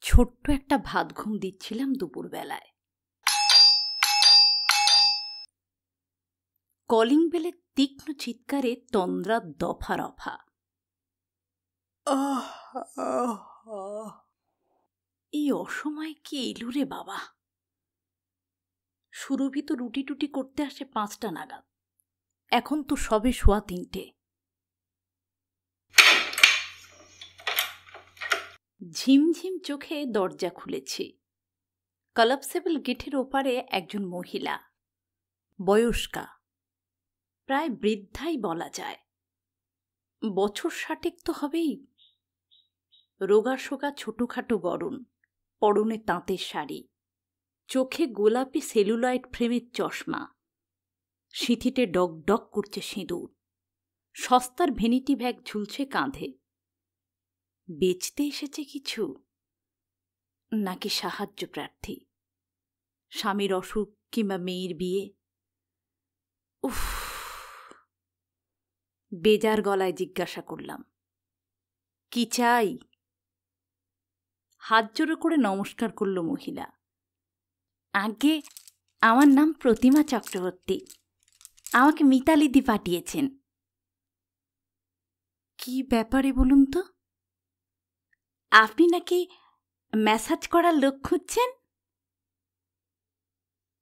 ছোট্ট একটা ভাত ঘুম দিচ্ছিলাম দুপুরবেলায়। কলিং বেলের তীক্ষ্ণ চিৎকারে তন্দ্রা দফা রফা। এই অসময়ে কি এলো রে বাবা! সুরভি তো রুটি টুটি করতে আসে 5টা নাগাদ, এখন তো সবে 3:15। ঝিমঝিম চোখে দরজা খুলেছে। কলাপসেবল গেটের ওপারে একজন মহিলা, বয়স্কা, প্রায় বৃদ্ধাই বলা যায়, বছর 60 তো হবেই। রোগাশোগা ছোটোখাটো গড়ন, পরনে তাঁতের শাড়ি, চোখে গোলাপি সেলুলয়েড ফ্রেমের চশমা, সিঁথিতে ডক ডক করছে সিঁদুর, সস্তার ভ্যানিটি ব্যাগ ঝুলছে কাঁধে। বেচতে এসেছে কিছু, নাকি সাহায্য প্রার্থী? স্বামীর অসুখ কিংবা মেয়ের বিয়ে? উফ! বেজার গলায় জিজ্ঞাসা করলাম, কি চাই? হাত জোড়ো করে নমস্কার করল মহিলা। আগে, আমার নাম প্রতিমা চক্রবর্তী, আমাকে মিতালিদি পাঠিয়েছেন। কি ব্যাপারে বলুন তো? আপনি নাকি ম্যাসাজ করার লোক খুঁজছেন?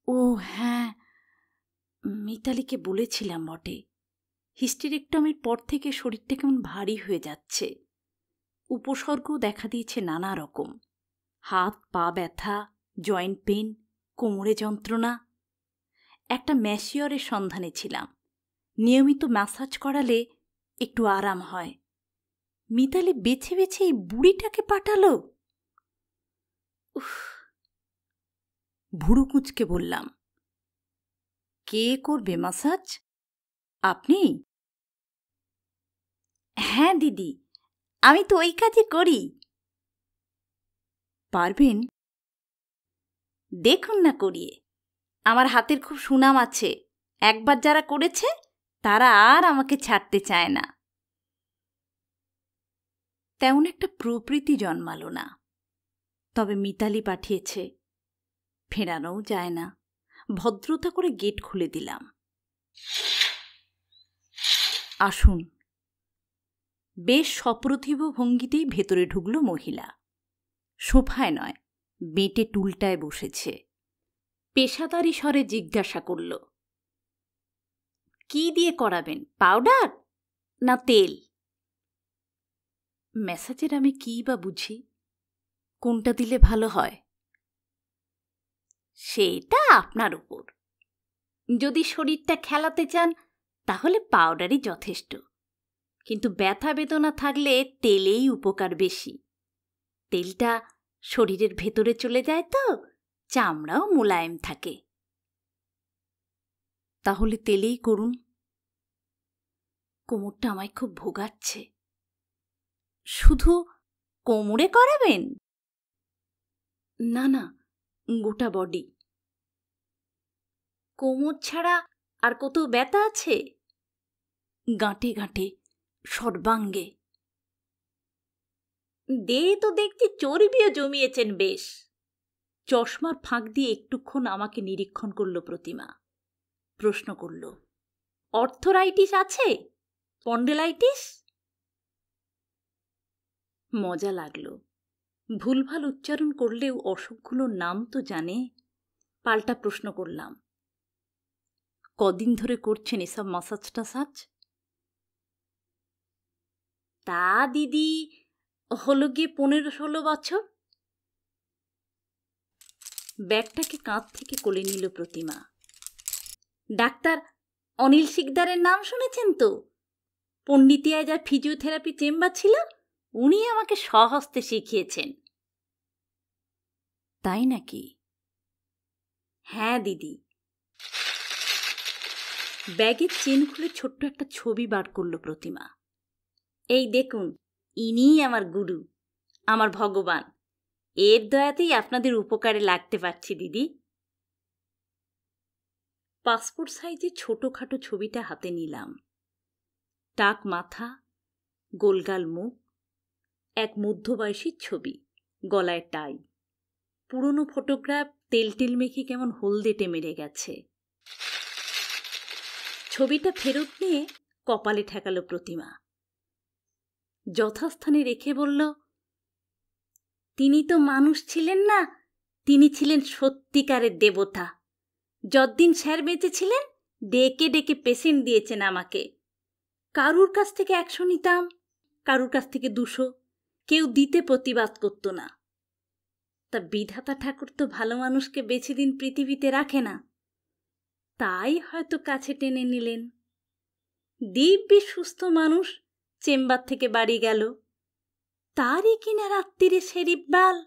ও হ্যাঁ, মিতালিকে বলেছিলাম বটে। হিস্টেরেক্টমির পর থেকে শরীরটা কেমন ভারী হয়ে যাচ্ছে। উপসর্গও দেখা দিয়েছে নানা রকম, হাত পা ব্যথা, জয়েন্ট পেন, কোমরে যন্ত্রণা। একটা ম্যাসিওরের সন্ধানে ছিলাম, নিয়মিত ম্যাসাজ করালে একটু আরাম হয়। মিতালি বেছে বেছে এই বুড়িটাকে পাঠালো। উফ! ভুরু কুঁচকে বললাম, কে করবে ম্যাসাজ? আপনি? হ্যাঁ দিদি, আমি তো ওই কাজই করি। পারবেন? দেখুন না করিয়ে, আমার হাতের খুব সুনাম আছে। একবার যারা করেছে তারা আর আমাকে ছাড়তে চায় না। তেমন একটা প্রবৃত্তি জন্মালো না, তবে মিতালি পাঠিয়েছে, ফেরানোও যায় না। ভদ্রতা করে গেট খুলে দিলাম। আসুন। বেশ সপ্রতিভ ভঙ্গিতেই ভেতরে ঢুকল মহিলা। সোফায় নয়, বেঁটে টুলটায় বসেছে। পেশাদারি স্বরে জিজ্ঞাসা করল, কি দিয়ে করাবেন, পাউডার না তেল? ম্যাসাজের আমি কী বা বুঝি, কোনটা দিলে ভালো হয়? সেটা আপনার উপর। যদি শরীরটা খেলাতে চান তাহলে পাউডারই যথেষ্ট, কিন্তু ব্যথা বেদনা থাকলে তেলেই উপকার বেশি। তেলটা শরীরের ভেতরে চলে যায় তো, চামড়াও মোলায়েম থাকে। তাহলে তেলেই করুন। কোমরটা আমায় খুব ভোগাচ্ছে। শুধু কোমরে করাবেন? না না, গোটা বডি। কোমর ছাড়া আর কত ব্যথা আছে? গাঁটে গাঁটে, সর্বাঙ্গে। দেহে তো দেখছি চর্বিও জমিয়েছেন বেশ। চশমার ফাঁক দিয়ে একটুক্ষণ আমাকে নিরীক্ষণ করল প্রতিমা। প্রশ্ন করল, অর্থরাইটিস আছে? স্পন্ডেলাইটিস? মজা লাগল। ভুলভাল উচ্চারণ করলেও অসুখগুলোর নাম তো জানে। পাল্টা প্রশ্ন করলাম, কদিন ধরে করছেন এসব মাসাজ টাসাজ? তা দিদি, হলো গিয়ে 15-16 বছর। ব্যাগটাকে কাঁধ থেকে কোলে নিল প্রতিমা। ডাক্তার অনিল শিকদারের নাম শুনেছেন তো? পণ্ডিতিয়ায় যার ফিজিওথেরাপি চেম্বার ছিল, উনি আমাকে স্বহস্তে শিখিয়েছেন। তাই নাকি? হ্যাঁ দিদি। ব্যাগের চেন খুলে ছোট্ট একটা ছবি বার করল প্রতিমা। এই দেখুন, ইনিই আমার গুরু, আমার ভগবান। এর দয়াতেই আপনাদের উপকারে লাগতে পারছি দিদি। পাসপোর্ট সাইজে ছোটোখাটো ছবিটা হাতে নিলাম। টাক মাথা, গোলগাল মুখ, এক মধ্যবয়সীর ছবি। গলায় টাই, পুরনো ফটোগ্রাফ তেল টেল মেখে কেমন হলদেটে মেরে গেছে। ছবিটা ফেরত নিয়ে কপালে ঠেকালো প্রতিমা, যথাস্থানে রেখে বলল, তিনি তো মানুষ ছিলেন না, তিনি ছিলেন সত্যিকারের দেবতা। যতদিন স্যার বেঁচে ছিলেন ডেকে ডেকে পেশেন্ট দিয়েছেন আমাকে। কারুর কাছ থেকে 100 নিতাম, কারুর কাছ থেকে 200, কেউ দিতে প্রতিবাদ করত না। তা বিধাতা ঠাকুর তো ভালো মানুষকে বেছে দিন পৃথিবীতে রাখে না, তাই হয়তো কাছে টেনে নিলেন। দিব্যি সুস্থ মানুষ চেম্বার থেকে বাড়ি গেল, তারই কিনা রাত্রিরে সেরিব্রাল।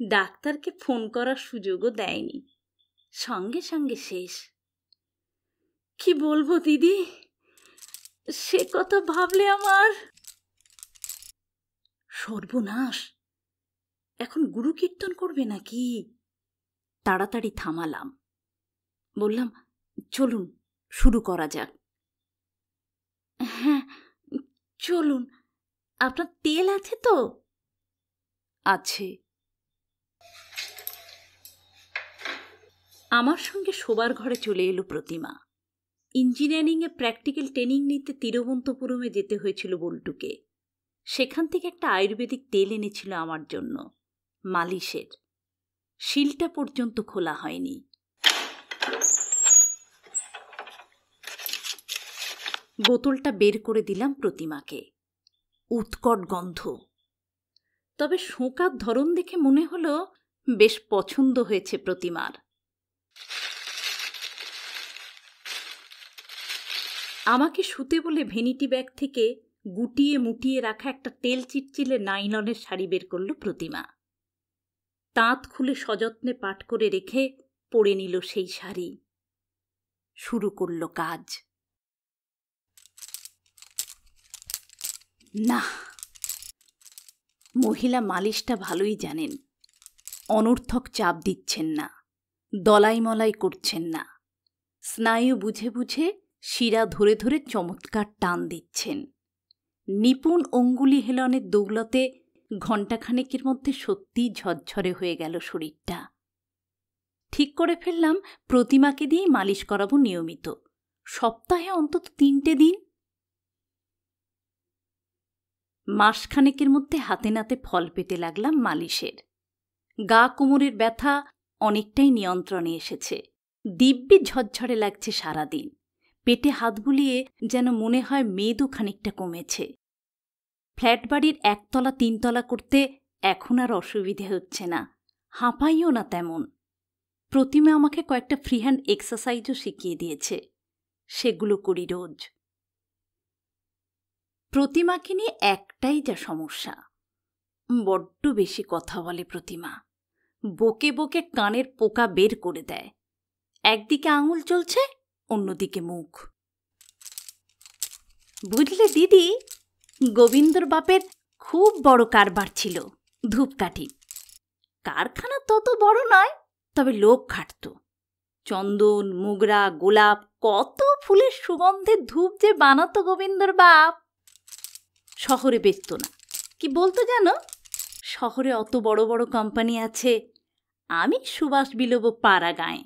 ডাক্তারকে ফোন করার সুযোগও দেয়নি, সঙ্গে সঙ্গে শেষ। কি বলবো দিদি, সে কথা ভাবলে আমার সর্বনাশ। এখন গুরু কীর্তন করবে নাকি? তাড়াতাড়ি থামালাম, বললাম, চলুন শুরু করা যাক। হ্যাঁ চলুন, আপনার তেল আছে তো? আছে। আমার সঙ্গে শোবার ঘরে চলে এলো প্রতিমা। ইঞ্জিনিয়ারিংয়ে প্র্যাকটিক্যাল ট্রেনিং নিতে তিরুবন্তপুরমে যেতে হয়েছিল বল্টুকে। সেখান থেকে একটা আয়ুর্বেদিক তেল এনেছিল আমার জন্য, মালিশের। শিলটা পর্যন্ত খোলা হয়নি। বোতলটা বের করে দিলাম প্রতিমাকে। উৎকট গন্ধ, তবে শোঁকার ধরন দেখে মনে হলো বেশ পছন্দ হয়েছে প্রতিমার। আমাকে শুতে বলে ভ্যানিটি ব্যাগ থেকে গুটিয়ে মুটিয়ে রাখা একটা তেল চিটচিলে নাইলনের শাড়ি বের করল প্রতিমা। তাঁত খুলে সযত্নে পাট করে রেখে পরে নিল সেই শাড়ি। শুরু করল কাজ। না, মহিলা মালিশটা ভালোই জানেন। অনর্থক চাপ দিচ্ছেন না, দলাই মলাই করছেন না, স্নায়ু বুঝে বুঝে শিরা ধরে ধরে চমৎকার টান দিচ্ছেন। নিপুণ অঙ্গুলি হেলনের দৌলতে ঘণ্টাখানেকের মধ্যে সত্যিই ঝরঝরে হয়ে গেল শরীরটা। ঠিক করে ফেললাম প্রতিমাকে দিয়েই মালিশ করাবো নিয়মিত, সপ্তাহে অন্তত 3টে দিন। মাসখানেকের মধ্যে হাতে নাতে ফল পেতে লাগলাম মালিশের। গা কোমরের ব্যথা অনেকটাই নিয়ন্ত্রণে এসেছে। দিব্যি ঝরঝরে লাগছে সারাদিন। পেটে হাত বুলিয়ে যেন মনে হয় মেদও খানিকটা কমেছে। ফ্ল্যাট বাড়ির 1 তলা 3 তলা করতে এখন আর অসুবিধে হচ্ছে না, হাঁপাইও না তেমন। প্রতিমা আমাকে কয়েকটা ফ্রি হ্যান্ড এক্সারসাইজও শিখিয়ে দিয়েছে, সেগুলো করি রোজ। প্রতিমাকে নিয়ে একটাই যা সমস্যা, বড্ড বেশি কথা বলে প্রতিমা। বকে বকে কানের পোকা বের করে দেয়। একদিকে আঙুল চলছে, অন্যদিকে মুখ। বুঝলে দিদি, গোবিন্দর বাপের খুব বড় কারবার ছিল, ধূপকাঠি। কারখানা তত বড় নয়, তবে লোক খাটত। চন্দন, মোগরা, গোলাপ, কত ফুলের সুগন্ধের ধূপ যে বানাতো গোবিন্দর বাপ। শহরে বেচত না, কি বলতো জানো, শহরে অত বড় বড় কোম্পানি আছে, আমি সুবাস বিলোব পাড়া গায়ে।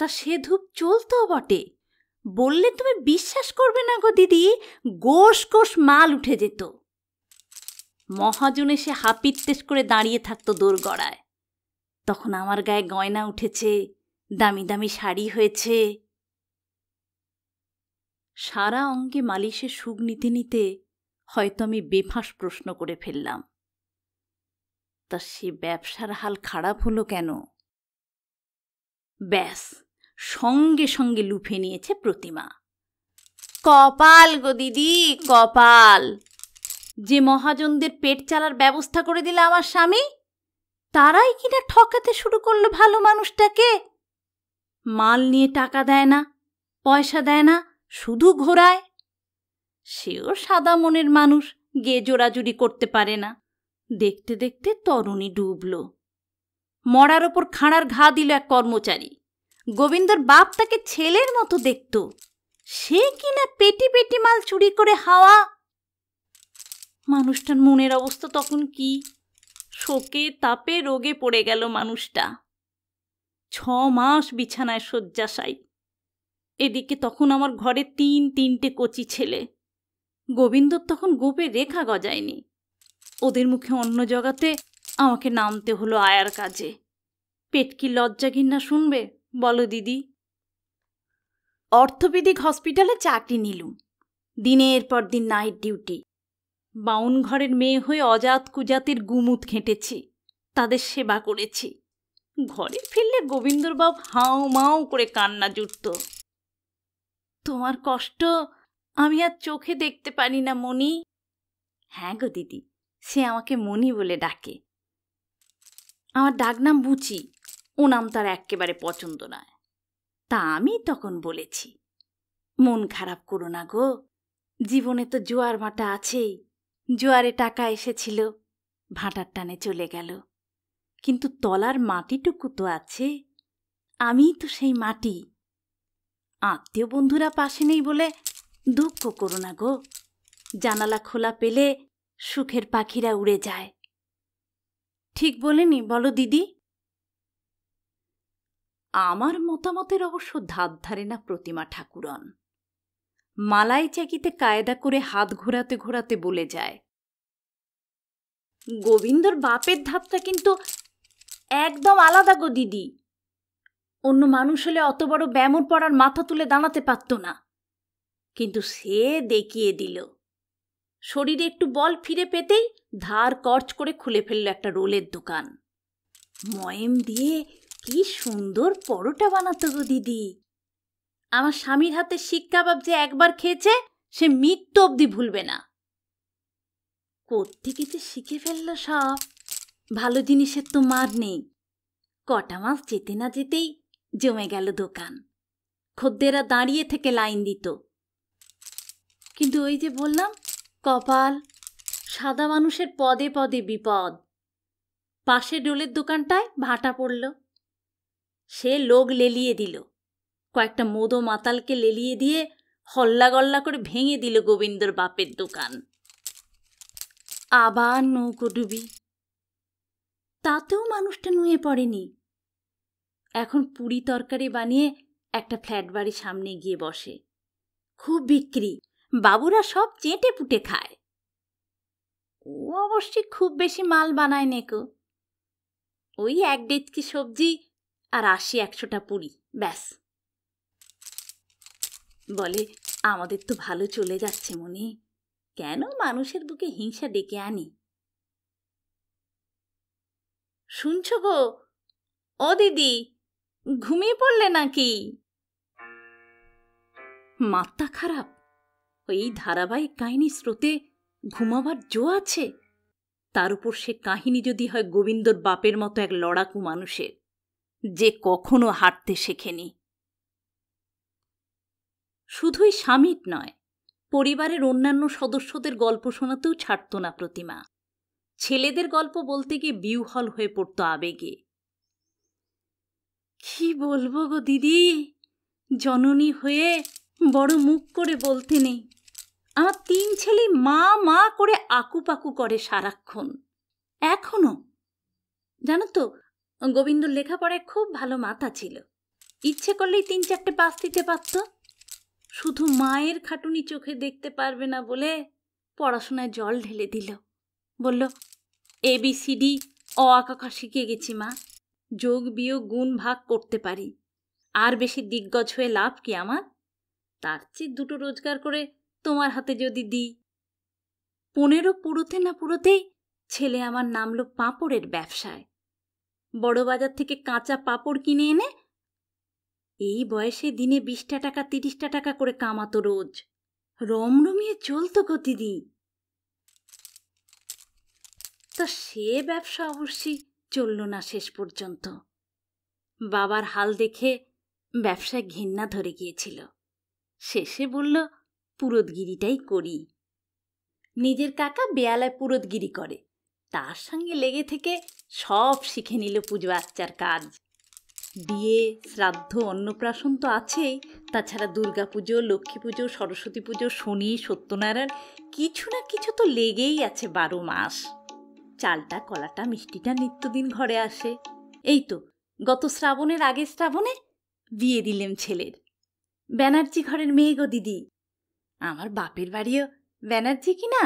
তা সে ধূপ চলতো বটে, বললে তুমি বিশ্বাস করবে না গো দিদি, গোশ গোশ মাল উঠে যেত। মহাজন এসে হাপিত্তেশ করে দাঁড়িয়ে থাকতো দোরগড়ায়। তখন আমার গায়ে গয়না উঠেছে, দামি দামি শাড়ি হয়েছে। সারা অঙ্গে মালিশের সুখ নিতে নিতে হয়তো আমি বেফাঁস প্রশ্ন করে ফেললাম, তা সে ব্যবসার হাল খারাপ হলো কেন? ব্যাস, সঙ্গে সঙ্গে লুফে নিয়েছে প্রতিমা। কপাল গো দিদি, কপাল। যে মহাজনদের পেট চালার ব্যবস্থা করে দিল আমার স্বামী, তারাই কিনা ঠকাতে শুরু করলো ভালো মানুষটাকে। মাল নিয়ে টাকা দেয় না, পয়সা দেয় না, শুধু ঘোরায়। সেও সাদা মনের মানুষ, গে জোড়াজুড়ি করতে পারে না। দেখতে দেখতে তরুণী ডুবল। মরার ওপর খাঁড়ার ঘা দিল এক কর্মচারী। গোবিন্দর বাপ তাকে ছেলের মতো দেখত, সে কিনা পেটি পেটি মাল চুরি করে হাওয়া। মানুষটার মনের অবস্থা তখন কি! শোকে তাপে রোগে পড়ে গেল মানুষটা। 6 মাস বিছানায় শয্যাশায়ী। এদিকে তখন আমার ঘরে 3 কচি ছেলে। গোবিন্দর তখন গোপে রেখা গজায়নি। ওদের মুখে অন্ন জগাতে আমাকে নামতে হলো আয়ার কাজে। পেট কি লজ্জা ঘিন্না শুনবে বলো দিদি? অর্থোপেডিক হসপিটালে চাকরি নিলুম। দিনের পর দিন নাইট ডিউটি। বাউন ঘরের মেয়ে হয়ে অজাত কুজাতির গুমুত ঘেঁটেছি, তাদের সেবা করেছি। ঘরে ফিরলে গোবিন্দর বাপ হাউ মাউ করে কান্না জুটত। তোমার কষ্ট আমি আর চোখে দেখতে পারি না মণি। হ্যাঁ গো দিদি, সে আমাকে মণি বলে ডাকে। আমার ডাকনাম বুচি, ও নাম তার একেবারে পছন্দ নয়। তা আমি তখন বলেছি, মন খারাপ করো না গো, জীবনে তো জোয়ার ভাটা আছেই। জোয়ারে টাকা এসেছিল, ভাটার টানে চলে গেল, কিন্তু তলার মাটিটুকু তো আছে। আমিই তো সেই মাটি। আত্মীয় বন্ধুরা পাশে নেই বলে দুঃখ করো না গো। জানালা খোলা পেলে সুখের পাখিরা উড়ে যায়। ঠিক বলেনি বলো দিদি? আমার মতামতের অবশ্য ধার ধারে না প্রতিমা ঠাকুরন। মালাই চাকিতে কায়দা করে হাত ঘোরাতে ঘোরাতে বলে যায়, গোবিন্দর বাপের ধাপটা কিন্তু একদম আলাদা গো দিদি। অন্য মানুষ হলে অত বড় ব্যামোর পড়ার মাথা তুলে দাঁড়াতে পারত না, কিন্তু সে দেখিয়ে দিল। শরীরে একটু বল ফিরে পেতেই ধার কর্চ করে খুলে ফেলল একটা রোলের দোকান। ময়েম দিয়ে কি সুন্দর পরোটা বানাতো গো দিদি। আমার স্বামীর হাতে শিক কাবাব যে একবার খেয়েছে সে মৃত্যু অবধি ভুলবে না। কোত্থেকে যে শিখে ফেলল সব। ভালো জিনিসের তো মার নেই। কটা মাস যেতে না যেতেই জমে গেল দোকান। খদ্দেরা দাঁড়িয়ে থেকে লাইন দিত। কিন্তু ওই যে বললাম, কপাল, সাদা মানুষের পদে পদে বিপদ। পাশে ডোলের দোকানটায় ভাটা পড়ল। সে লোক লেলিয়ে দিল। কয়েকটা মোদো মাতালকে লেলিয়ে দিয়ে হল্লা গল্লা করে ভেঙে দিল গোবিন্দর বাপের দোকান। আবার নৌকো ডুবি। তাতেও মানুষটা নুয়ে পড়েনি। এখন পুরি তরকারি বানিয়ে একটা ফ্ল্যাট বাড়ির সামনে গিয়ে বসে। খুব বিক্রি, বাবুরা সব চেটে পুটে খায়। ও অবশ্যই খুব বেশি মাল বানায় নেকো। ওই 1 ডেচকি সবজি আর 80-100টা পুরি, ব্যাস। বলে, আমাদের তো ভালো চলে যাচ্ছে মনি, কেন মানুষের বুকে হিংসা ডেকে আনি? শুনছ গো ও দিদি, ঘুমিয়ে পড়লে নাকি? মাথা খারাপ? ওই ধারাবাহিক কাহিনী স্রোতে ঘুমাবার জো আছে? তার উপর সে কাহিনী যদি হয় গোবিন্দর বাপের মতো এক লড়াকু মানুষের, যে কখনো হাঁটতে শেখেনি। শুধুই স্বামীর নয়, পরিবারের অন্যান্য সদস্যদের গল্প শোনাতেও ছাড়ত না প্রতিমা। ছেলেদের গল্প বলতে গিয়ে বিহ্বল হয়ে পড়ত আবেগে। কি বলবো গো দিদি, জননী হয়ে বড় মুখ করে বলতে নেই। আমার 3 ছেলে মা মা করে আকুপাকু করে সারাক্ষণ। এখনো জানো তো, গোবিন্দর লেখাপড়ায় খুব ভালো মাথা ছিল। ইচ্ছে করলেই 3-4টে পাস দিতে পারত। শুধু মায়ের খাটুনি চোখে দেখতে পারবে না বলে পড়াশোনায় জল ঢেলে দিল। বলল, ABCD অ আঁকা শিখে গেছি মা, যোগ বিয়োগ গুণ ভাগ করতে পারি। আর বেশি দিগ্গজ হয়ে লাভ কি আমার? তার চেয়ে 2টো রোজগার করে তোমার হাতে যদি দিই। 15 পুরোতে না পুরোতেই ছেলে আমার নামলো পাঁপড়ের ব্যবসায়। বড় বাজার থেকে কাঁচা পাঁপড় কিনে এনে এই বয়সে দিনে 20টা টাকা 30টা টাকা করে কামাতো রোজ। রমরমিয়ে চলতো গো দিদি। তা সে ব্যবসা অবশ্যই চলল না শেষ পর্যন্ত। বাবার হাল দেখে ব্যবসায় ঘেন্না ধরে গিয়েছিল। শেষে বলল, পুরোতগিরিটাই করি। নিজের কাকা বেয়ালায় পুরোতগিরি করে, তার সঙ্গে লেগে থেকে সব শিখে নিল পুজো আচ্চার কাজ। বিয়ে, শ্রাদ্ধ, অন্নপ্রাশন তো আছেই, তাছাড়া দুর্গাপুজো, লক্ষ্মী পুজো, সরস্বতী পুজো, শনি, সত্যনারায়ণ, কিছু না কিছু তো লেগেই আছে 12 মাস। চালটা কলাটা মিষ্টিটা নিত্যদিন ঘরে আসে। এই তো গত শ্রাবণের আগের শ্রাবণে বিয়ে দিলেম ছেলের। ব্যানার্জি ঘরের মেয়ে গো দিদি। আমার বাপের বাড়িও ব্যানার্জি কিনা,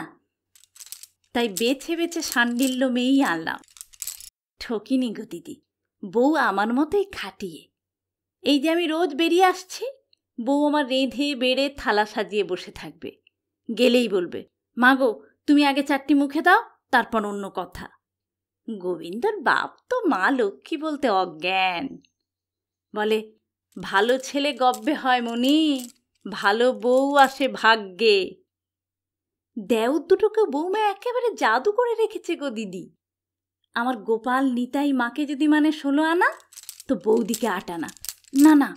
তাই বেছে বেছে শাণ্ডিল্য মেয়েই আনলাম। ঠকিনি গো দিদি, বউ আমার মতোই খাটিয়ে। এই যে আমি রোজ বেরিয়ে আসছি, বউ আমার রেঁধে বেড়ে থালা সাজিয়ে বসে থাকবে। গেলেই বলবে, মা গো তুমি আগে চারটি মুখে দাও, তারপর অন্য কথা। গোবিন্দর বাপ তো মা লক্ষ্মী বলতে অজ্ঞান। বলে, ভালো ছেলে গব্বে হয় মনি, ভালো বউ আসে ভাগ্যে। দেওর দুটোকে বৌমা একেবারে জাদু করে রেখেছে গো দিদি। আমার গোপাল নিতাই মাকে যদি মানে 16 আনা, তো বৌদিকে 8 আনা, না না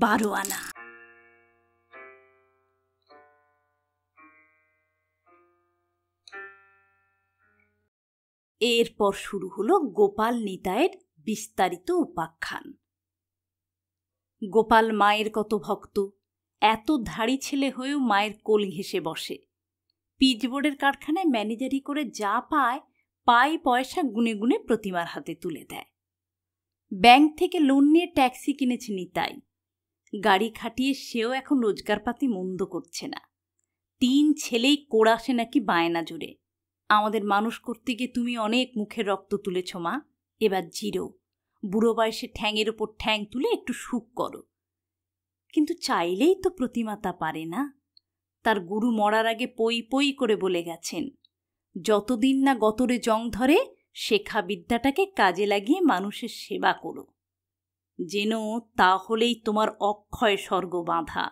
12 আনা। এরপর শুরু হলো গোপাল নিতাইয়ের বিস্তারিত উপাখ্যান। গোপাল মায়ের কত ভক্ত, এত ধাড়ি ছেলে হয়েও মায়ের কোল ঘেঁষে বসে। পিচবোর্ডের কারখানায় ম্যানেজারি করে যা পায় পয়সা গুনে গুনে প্রতিমার হাতে তুলে দেয়। ব্যাংক থেকে লোন নিয়ে ট্যাক্সি কিনেছে নিতাই। গাড়ি খাটিয়ে সেও এখন রোজগারপাতি মন্দ করছে না। 3 ছেলেই কোড়াসে নাকি বায়না জুড়ে, আমাদের মানুষ করতে গিয়ে তুমি অনেক মুখের রক্ত তুলেছ মা, এবার জিরো। বুড়ো বয়সে ঠ্যাংয়ের ওপর ঠ্যাং তুলে একটু সুখ করো। কিন্তু চাইলেই তো প্রতিমা তা পারে না। তার গুরু মরার আগে পই পই করে বলে গেছেন, যতদিন না গতরে জং ধরে শেখা বিদ্যাটাকে কাজে লাগিয়ে মানুষের সেবা করো, যেন তাহলেই তোমার অক্ষয় স্বর্গ বাঁধা।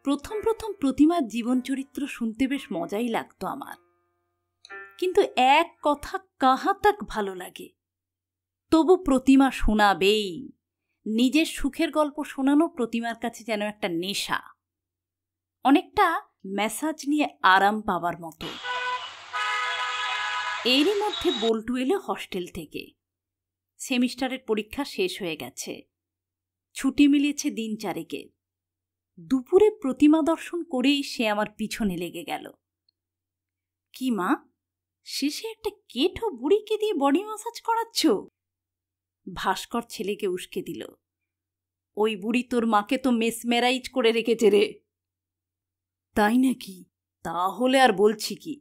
প্রথম প্রতিমার জীবন চরিত্র শুনতে বেশ মজাই লাগতো আমার, কিন্তু এক কথা কাহা তাক ভালো লাগে। তবু প্রতিমা শোনাবেই। নিজের সুখের গল্প শোনানো প্রতিমার কাছে যেন একটা নেশা, অনেকটা ম্যাসাজ নিয়ে আরাম পাবার মতো। এরই মধ্যে বল্টু এলো হস্টেল থেকে। সেমিস্টারের পরীক্ষা শেষ হয়ে গেছে, ছুটি মিলিয়েছে দিন 4 দুপুরে প্রতিমা দর্শন করেই সে আমার পিছনে লেগে গেল। কি মা, শেষে একটা কেঠো বুড়িকে দিয়ে বডি ম্যাসাজ করাচ্ছ? ভাস্কর ছেলেকে উস্কে দিল, ওই বুড়ি তোর মাকে তো মেসমেরাইজ করে রেখেছে রে। তাই নাকি? তাহলে আর বলছি কি,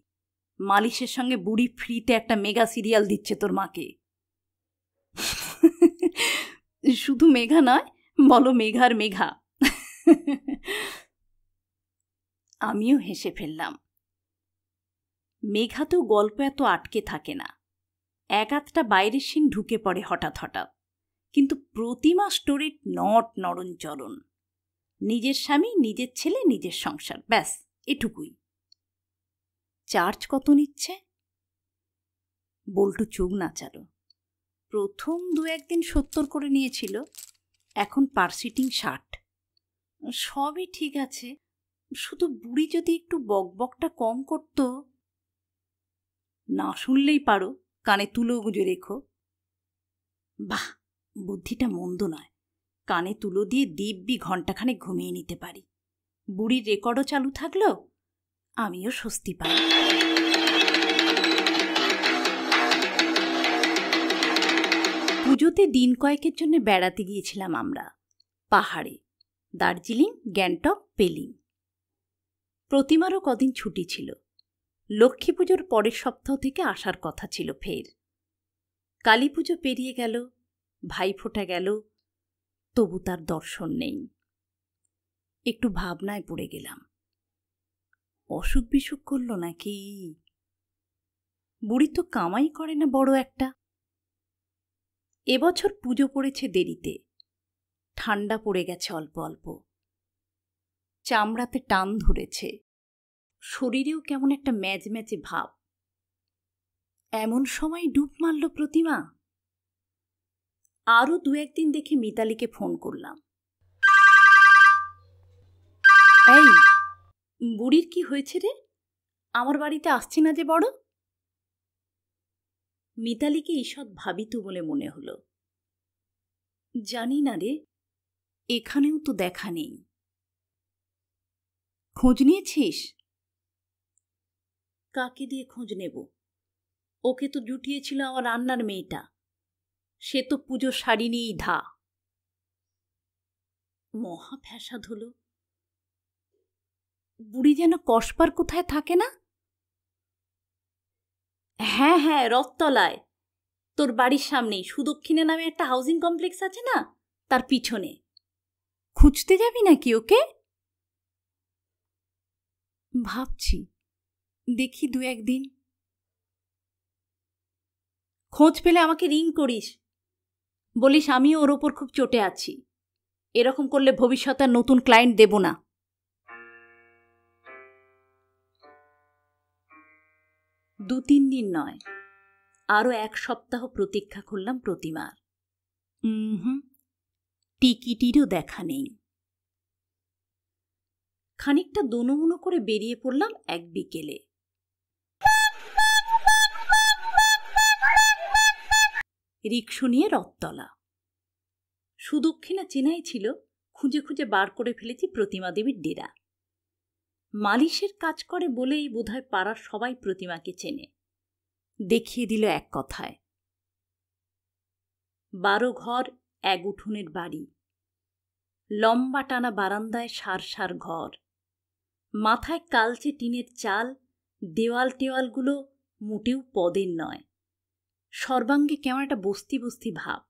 মালিশের সঙ্গে বুড়ি ফ্রিতে একটা মেগা সিরিয়াল দিচ্ছে তোর মাকে। শুধু মেঘা নয়, বলো মেঘার মেঘা। আমিও হেসে ফেললাম। মেঘাতেও গল্প এত আটকে থাকে না, এক আধটা বাইরের সিন ঢুকে পড়ে হঠাৎ হঠাৎ। কিন্তু প্রতিমা স্টোরির নরণচরণ। নিজের স্বামী, নিজের ছেলে, নিজের সংসার, ব্যাস এটুকুই। চার্জ কত নিচ্ছে? বল্টু চোখ নাচালো। প্রথম 2-1 দিন 70 করে নিয়েছিল, এখন পার সিটিং 60। সবই ঠিক আছে, শুধু বুড়ি যদি একটু বকবকটা কম করত। না শুনলেই পারো, কানে তুলো গুঁজে রেখো। বাহ, বুদ্ধিটা মন্দ নয়। কানে তুলো দিয়ে দিব্যি ঘণ্টাখানেক ঘুমিয়ে নিতে পারি। বুড়ির রেকর্ডও চালু থাকলো, আমিও স্বস্তি পাই। পুজোতে দিন কয়েকের জন্য বেড়াতে গিয়েছিলাম আমরা পাহাড়ে, দার্জিলিং, গ্যাংটক, পেলিং। প্রতিমারও কদিন ছুটি ছিল। লক্ষ্মী পুজোর পরের সপ্তাহ থেকে আসার কথা ছিল ফের। কালী পুজো পেরিয়ে গেল, ভাইফোঁটা গেল, তবু তার দর্শন নেই। একটু ভাবনায় পড়ে গেলাম, অসুখ বিসুখ করল নাকি? বুড়ি তো কামাই করে না বড় একটা। এবছর পুজো পড়েছে দেরিতে, ঠান্ডা পড়ে গেছে অল্প অল্প, চামড়াতে টান ধরেছে, শরীরেও কেমন একটা ম্যাজম্যাজে ভাব। এমন সময় ডুব মারল প্রতিমা। আরও 2-1 দিন দেখে মিতালিকে ফোন করলাম। এই, বুড়ির কি হয়েছে রে? আমার বাড়িতে আসছে না যে বড়? মিতালিকে ঈষৎ ভাবিত বলে মনে হলো। জানি না রে, এখানেও তো দেখা নেই। খোঁজ নিয়েছিস? কাকে দিয়ে খোঁজ নেব? ওকে তো জুটিয়েছিল আমার রান্নার মেয়েটা, সে তো পুজোর শাড়ি নিয়েই ধা। মহা ফ্যাসাদ হলো। বুড়ি যেন কসবার কোথায় থাকে না? হ্যাঁ হ্যাঁ, রথতলায়, তোর বাড়ির সামনেই সুদক্ষিণা নামে একটা হাউজিং কমপ্লেক্স আছে না, তার পিছনে। খুঁজতে যাবি নাকি ওকে? ভাবছি, দেখি 2-1 দিন। খোঁজ পেলে আমাকে রিং করিস, বলিস আমিও ওর ওপর খুব চটে আছি, এরকম করলে ভবিষ্যতে আর নতুন ক্লায়েন্ট দেব না। 2-3 দিন নয়, আরও 1 সপ্তাহ প্রতীক্ষা করলাম প্রতিমার। টিকিটিরও দেখা নেই। খানিকটা দোনোমুনো করে বেরিয়ে পড়লাম এক বিকেলে। রিকশো নিয়ে রথতলা। সুদক্ষিণা চেনাই ছিল, খুঁজে খুঁজে বার করে ফেলেছি প্রতিমা দেবীর ডেরা। মালিশের কাজ করে বলেই বোধহয় পাড়ার সবাই প্রতিমাকে চেনে। দেখিয়ে দিল এক কথায়। 12 ঘর, 1 উঠোনের বাড়ি, লম্বা টানা বারান্দায় সার সার ঘর, মাথায় কালচে টিনের চাল, দেওয়াল টেওয়ালগুলো মোটেও পদের নয়, সর্বাঙ্গে কেমন একটা বস্তি বস্তি ভাব।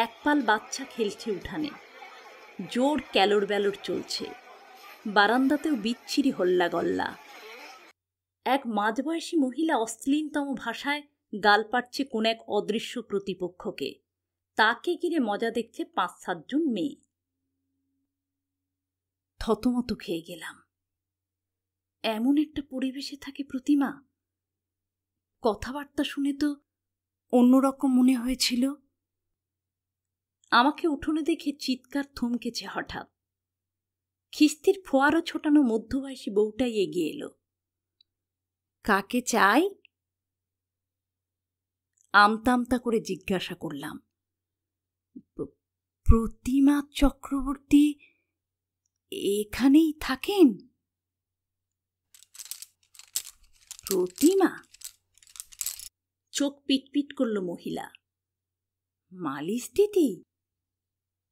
একপাল বাচ্চা খেলছে উঠানে, জোর ক্যালোর ব্যালোর চলছে, বারান্দাতেও বিচ্ছিরি হল্লা গল্লা। এক মাঝবয়সী মহিলা অশ্লীলতম ভাষায় গাল পাড়ছে কোন এক অদৃশ্য প্রতিপক্ষকে, তাকে ঘিরে মজা দেখছে 5-7 জন মেয়ে। থতমত খেয়ে গেলাম। এমন একটা পরিবেশে থাকে প্রতিমা? কথাবার্তা শুনে তো অন্যরকম মনে হয়েছিল। আমাকে উঠোনে দেখে চিৎকার থমকেছে হঠাৎ। খিস্তির ফোয়ারা ছোটানো মধ্যবয়সী বউটাই এগিয়ে এলো। কাকে চাই? আমতা আমতা করে জিজ্ঞাসা করলাম। প্রতিমা চক্রবর্তী এখানেই থাকেন? প্রতিমা? চোখ পিটপিট করল মহিলা। মালিশ দিদি?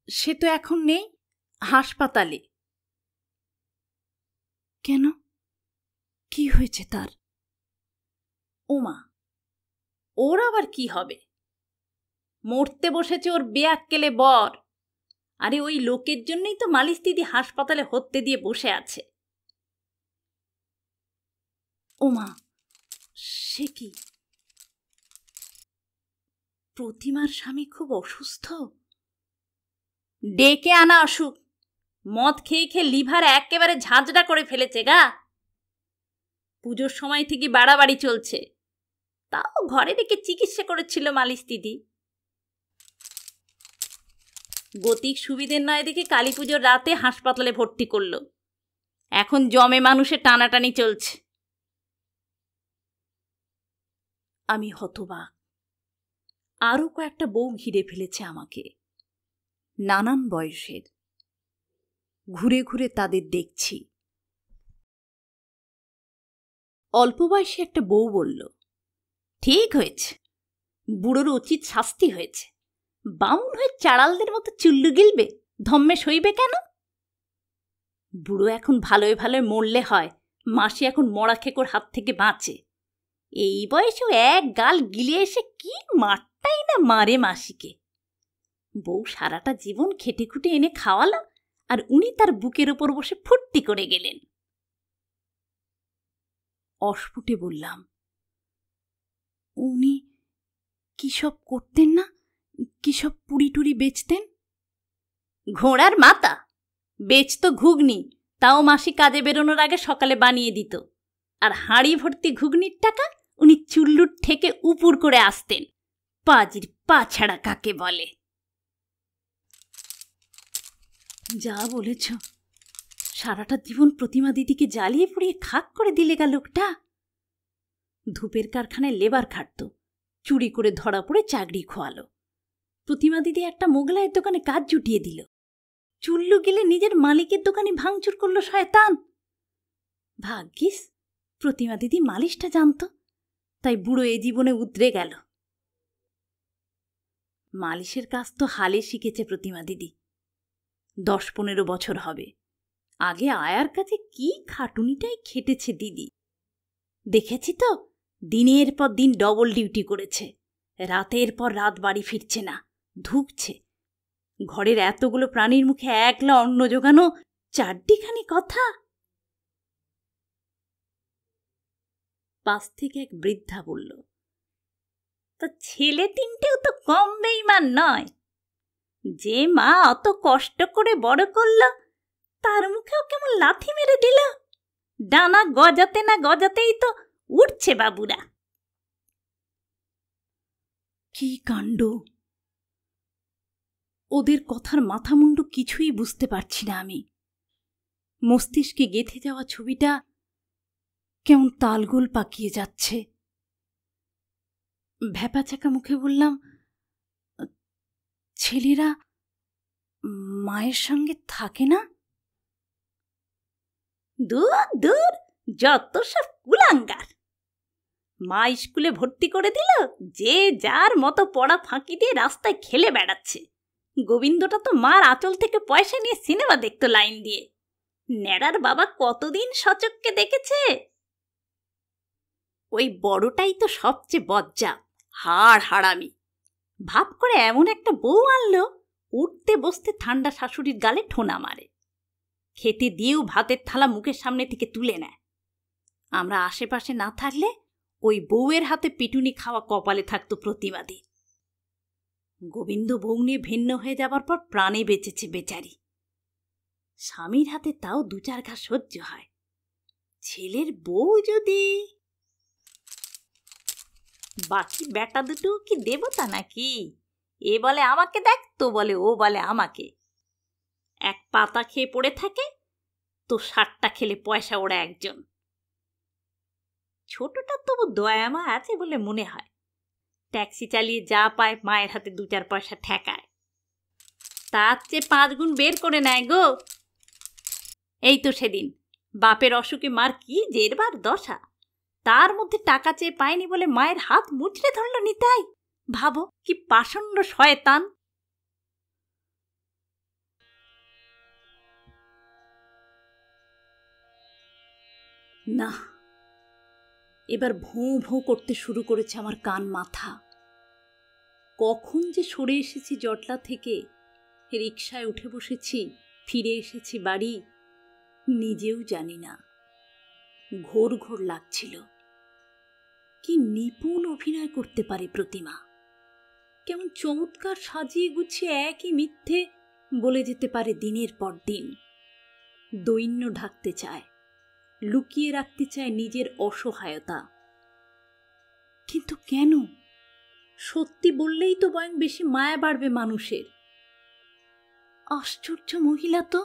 সে তো এখন নেই, হাসপাতালে। কেন, কি হয়েছে তার? ওমা, ওর আবার কি হবে? মরতে বসেছে ওর বেয়াক্কেলে বর। আরে ওই লোকের জন্যই তো মালিশ দিদি হাসপাতালে হত্যে দিয়ে বসে আছে। ওমা, সে কি? প্রতিমার স্বামী খুব অসুস্থ? ডেকে আনা অসুখ, মদ খেয়ে খেয়ে লিভার একেবারে ঝাঁঝরা করে ফেলেছে গা। পুজোর সময় থেকে বাড়াবাড়ি চলছে, তাও ঘরে রেখে চিকিৎসা করেছিল মালিশ দিদি। গতিক সুবিধের নয় দেখে কালী পুজোর রাতে হাসপাতালে ভর্তি করল। এখন জমে মানুষের টানাটানি চলছে। আমি হতবাক। আরও কয়েকটা বউ ঘিরে ফেলেছে আমাকে, নানান বয়সের। ঘুরে ঘুরে তাদের দেখছি। অল্প বয়সী একটা বউ বলল, ঠিক হয়েছে, বুড়োর উচিত শাস্তি হয়েছে। বামুন হয়ে চাড়ালদের মতো চুল্লু গিলবে, ধম্মে সইবে কেন? বুড়ো এখন ভালোয় ভালোয় মরলে হয়, মাসি এখন মরা খেকোর হাত থেকে বাঁচে। এই বয়সেও এক গাল গিলে এসে কি মারটাই না মারে মাসিকে। বউ সারাটা জীবন খেটে খুটে এনে খাওয়ালো, আর উনি তার বুকের ওপর বসে ফুর্তি করে গেলেন। অস্ফুটে বললাম, উনি কি সব করতেন না? কি সব পুরি টুরি বেচতেন? ঘোড়ার মাথা, বেচত ঘুগনি, তাও মাসি কাজে বেরোনোর আগে সকালে বানিয়ে দিত। আর হাঁড়ি ভর্তি ঘুগনির টাকা উনি চুল্লুর থেকে উপুর করে আসতেন। পাজির পা ছাড়া কাকে বলে? যা বলেছ, সারাটা জীবন প্রতিমা দিদিকে জ্বালিয়ে পুড়িয়ে খাক করে দিলে গা লোকটা। ধূপের কারখানায় লেবার খাটত, চুরি করে ধরা পড়ে চাকরি খোয়ালো। প্রতিমা দিদি একটা মোগলাইয়ের দোকানে কাজ জুটিয়ে দিল। চুল্লু গেলে নিজের মালিকের দোকানে ভাঙচুর করলো শয়তান। ভাগ্যিস প্রতিমা দিদি মালিশটা জানত, তাই বুড়ো এ জীবনে উতরে গেল। মালিশের কাজ তো হালে শিখেছে প্রতিমা দিদি, 10-15 বছর হবে। আগে আয়ার কাছে কি খাটুনিটাই খেটেছে দিদি। দেখেছি তো, দিনের পর দিন ডবল ডিউটি করেছে, রাতের পর রাত বাড়ি ফিরছে না, ধুকছে। ঘরের এতগুলো প্রাণীর মুখে একলা অন্ন জোগানো চারটিখানি কথা। পাশ থেকে এক বৃদ্ধা বলল, তা ছেলে তিনটেও তো কম বেইমান নয়। যে মা অত কষ্ট করে বড় করল, তার মুখেও কেমন লাথি মেরে দিল। ডানা গজাতে না গজাতেই তো উঠছে বাবুরা। কি কাণ্ড! ওদের কথার মাথা মুন্ডু কিছুই বুঝতে পারছি না আমি। মস্তিষ্কে গেঁথে যাওয়া ছবিটা কেমন তালগোল পাকিয়ে যাচ্ছে। ভ্যাপাচাকা মুখে বললাম, ছেলেরা মায়ের সঙ্গে থাকে না? দূর দূর, যত সব কুলাঙ্গার। মা স্কুলে ভর্তি করে দিল, যে যার মতো পড়া ফাঁকি দিয়ে রাস্তায় খেলে বেড়াচ্ছে। গোবিন্দটা তো মার আঁচল থেকে পয়সা নিয়ে সিনেমা দেখতো লাইন দিয়ে। ন্যাড়ার বাবা কতদিন সচককে দেখেছে। ওই বড়টাই তো সবচেয়ে বজ্জা, হাড় হাড়ামি। ভাব করে এমন একটা বউ আনলো, উঠতে বসতে ঠান্ডা শাশুড়ির গালে ঠোনা মারে। খেতে দিয়েও ভাতের থালা মুখের সামনে থেকে তুলে নেয়। আমরা আশেপাশে না থাকলে ওই বউয়ের হাতে পিটুনি খাওয়া কপালে থাকতো প্রতিবাদী। গোবিন্দ বউ নিয়ে ভিন্ন হয়ে যাবার পর প্রাণে বেঁচেছে বেচারি। স্বামীর হাতে তাও 2-4 ঘা সহ্য হয়। ছেলের বউ যদি... বাকি বেটা দুটো কি দেবতা নাকি? এ বলে আমাকে দেখ, তো বলে ও বলে আমাকে। এক পাতা খেয়ে পড়ে থাকে, তো 60টা খেলে পয়সা ওরা একজন। ছোটটা তবু দয়ামা আছে বলে মনে হয়। ট্যাক্সি চালিয়ে যা পায় মায়ের হাতে 2-4 পয়সা ঠেকায়, তার চেয়ে 5 গুণ বের করে নেয় গো। এই তো সেদিন বাপের অসুখে মার কি জেরবার দশা, তার মধ্যে টাকা চেয়ে পায়নি বলে মায়ের হাত মুচড়ে ধরল নিতাই। ভাবো কি পাষণ্ড শয়তান। না, এবার ভোঁ ভোঁ করতে শুরু করেছে আমার কান মাথা। কখন যে সরে এসেছি জটলা থেকে, রিকশায় উঠে বসেছি, ফিরে এসেছি বাড়ি, নিজেও জানি না। ঘোর ঘোর লাগছিল। কি নিপুণ অভিনয় করতে পারে প্রতিমা। কেমন চমৎকার সাজিয়ে গুছিয়ে একই মিথ্যে বলে যেতে পারে দিনের পর দিন। দৈন্য ঢাকতে চায়, লুকিয়ে রাখতে চায় নিজের অসহায়তা। কিন্তু কেন? সত্যি বললেই তো বরং বেশি মায়া বাড়বে মানুষের। আশ্চর্য মহিলা তো।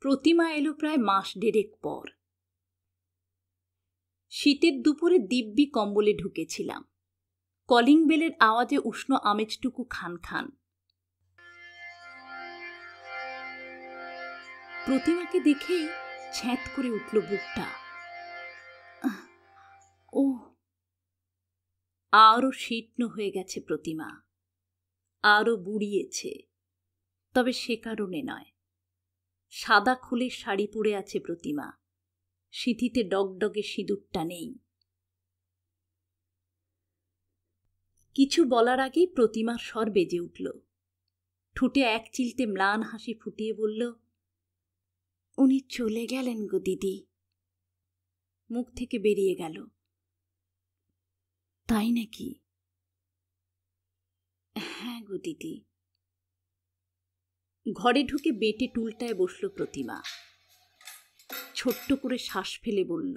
প্রতিমা এলো প্রায় 1 মাস দেড়েক পর। শীতের দুপুরে দিব্যি কম্বলে ঢুকেছিলাম। কলিং বেলের আওয়াজে উষ্ণ আমেজটুকু খান খান। প্রতিমাকে দেখেই ছ্যাঁত করে উঠল বুকটা। ও, আরো শীর্ণ হয়ে গেছে প্রতিমা, আরো বুড়িয়েছে। তবে সে কারণে নয়। সাদা খুলে শাড়ি পরে আছে প্রতিমা, সিঁথিতে ডগডগে সিঁদুরটা নেই। কিছু বলার আগেই প্রতিমার স্বর বেজে উঠল। ঠোঁটে এক চিলতে ম্লান হাসি ফুটিয়ে বলল, উনি চলে গেলেন গো দিদি। মুখ থেকে বেরিয়ে গেল, তাই নাকি? হ্যাঁ গো দিদি। ঘরে ঢুকে বেটে টুলটায় বসল প্রতিমা। ছোট্ট করে শ্বাস ফেলে বলল,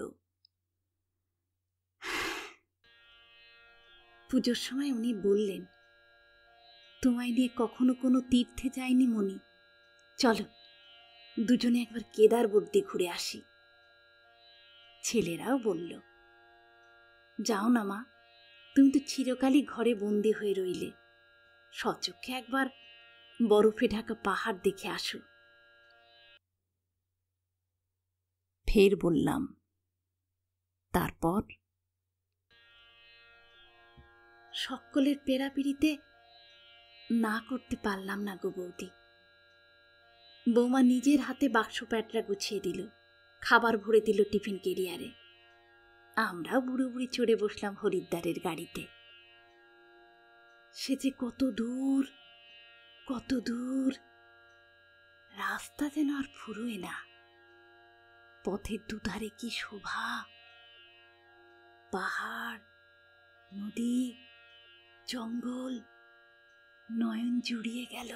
পুজোর সময় উনি বললেন, তোমায় নিয়ে কখনো কোনো তীর্থে যায়নি মনি, চলো দুজনে একবার কেদারবর্দী ঘুরে আসি। ছেলেরাও বলল, যাও না মা, তুমি তো চিরকালই ঘরে বন্দি হয়ে রইলে, সচক্ষে একবার বরফে ঢাকা পাহাড় দেখে আসো। ফের বললাম, তারপর? সকলের পেরাপিরিতে না করতে পারলাম না গো বৌদি। বৌমা নিজের হাতে বাক্স প্যাটরা গুছিয়ে দিল, খাবার ভরে দিল টিফিন কেরিয়ারে। আমরাও বুড়ো বুড়ি চড়ে বসলাম হরিদ্বারের গাড়িতে। সে যে কত দূর, কত দূর! রাস্তা যেন আর ফুরোয় না। পথের দুধারে কি শোভা! পাহাড়, নদী, জঙ্গল, নয়ন জুড়িয়ে গেল।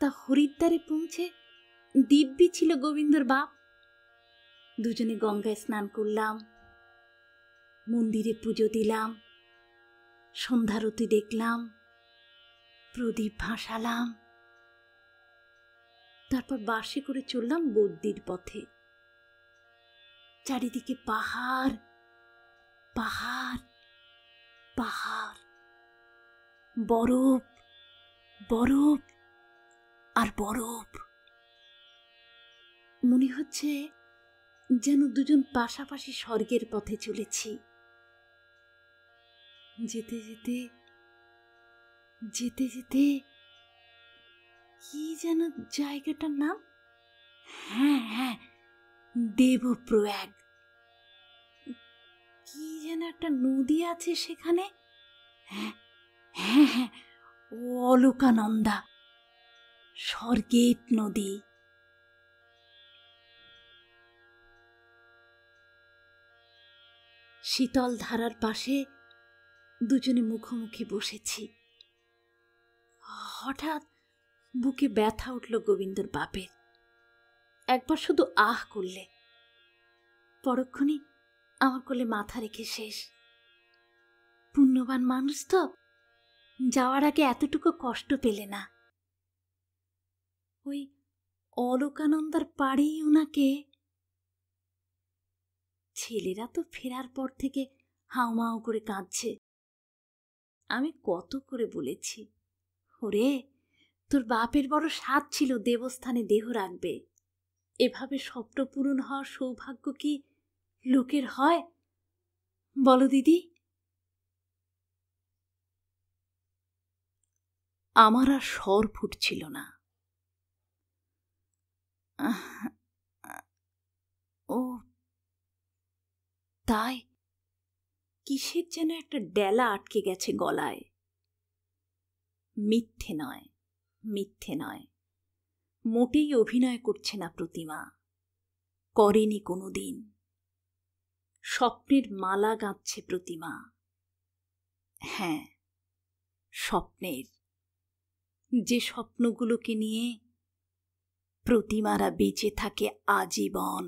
তা হরিদ্বারে পৌঁছে দিব্যি ছিল গোবিন্দর বাপ। দুজনে গঙ্গায় স্নান করলাম, মন্দিরে পুজো দিলাম, সন্ধ্যারতি দেখলাম, প্রদীপ ভাসালাম। তারপর বাসে করে চললাম বদ্যির পথে। চারিদিকে পাহাড়, পাহাড়, পাহাড়, বরফ, বরফ আর বরফ। মনে হচ্ছে যেন দুজন পাশাপাশি স্বর্গের পথে চলেছি। যেতে যেতে যেতে যেতে কি যেন জায়গাটার নাম? হ্যাঁ হ্যাঁ, দেবপ্রয়াগ। কি যেন একটা নদী আছে সেখানে। হ্যাঁ হ্যাঁ হ্যাঁ, অলকানন্দা, স্বর্গের নদী। শীতল ধারার পাশে দুজনে মুখোমুখি বসেছি। হঠাৎ বুকে ব্যথা উঠল গোবিন্দর বাপের। একবার শুধু আহ করলে, পরক্ষণে আমার কোলে মাথা রেখে শেষ। পুণ্যবান মানুষ তো, যাওয়ার আগে এতটুকু কষ্ট পেলে না। ওই অলকানন্দার পাড়েই ওনাকে। ছেলেরা তো ফেরার পর থেকে হাউমাউ করে কাঁদছে। আমি কত করে বলেছি, ওরে তোর বাপের বড় স্বাদ ছিল দেবস্থানে দেহ রাখবে। এভাবে স্বপ্ন পূরণ হওয়ার সৌভাগ্য কি লোকের হয় বলো দিদি? আমার আর স্বর ফুটছিল না। ও তাই? কিসের যেন একটা ডেলা আটকে গেছে গলায়। মিথ্যে নয়, মিথ্যে নয়, মোটেই অভিনয় করছে না প্রতিমা, করেনি কোনোদিন। স্বপ্নের মালা গাঁথছে প্রতিমা। হ্যাঁ, স্বপ্নের, যে স্বপ্নগুলোকে নিয়ে প্রতিমারা বেঁচে থাকে আজীবন।